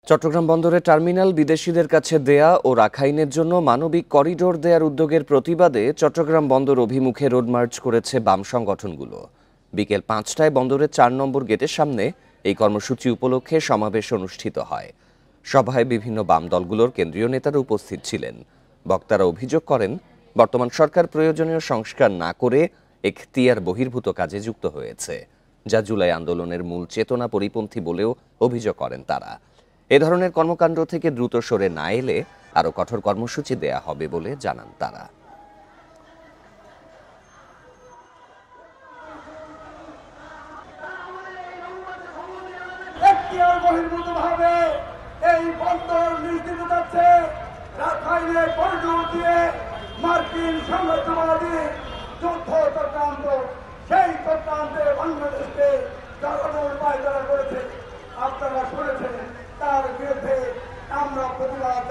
চট্টগ্রাম বন্দরে টার্মিনাল বিদেশিদের কাছে দেয়া ও রাখাইনের জন্য মানবিক করিডোর দেয়ার উদ্যোগের প্রতিবাদে চট্টগ্রাম বন্দর অভিমুখে রোড মার্চ করেছে বাম সংগঠনগুলো। বিকেল ৫টায় বন্দরের ৪ নম্বর গেটের সামনে এই কর্মসূচি উপলক্ষে সমাবেশ অনুষ্ঠিত হয়। সভায় বিভিন্ন বাম দলগুলোর কেন্দ্রীয় নেতারা উপস্থিত ছিলেন। বক্তারা অভিযোগ করেন, বর্তমান সরকার প্রয়োজনীয় সংস্কার না করে এখতিয়ার বহির্ভূত কাজে যুক্ত হয়েছে, যা জুলাই আন্দোলনের মূল চেতনা পরিপন্থী বলেও অভিযোগ করেন তারা। এ ধরনের কর্মকাণ্ড থেকে দ্রুত সরে না এলে আরও কঠোর কর্মসূচি দেয়া হবে বলে জানান তারা। বহির্ভূতভাবে এই বন্দর নিশ্চিত যাচ্ছে রাখাইনে করিডোর দিয়ে মার্কিন সাম্রাজ্যবাদী যুদ্ধ চক্রান্ত, সেই চক্রান্তে বাংলাদেশকে জ্বালানোর পায়তারা করেছে। আপনারা শুনেছেন, তার বিরুদ্ধে আমরা প্রতিবাদ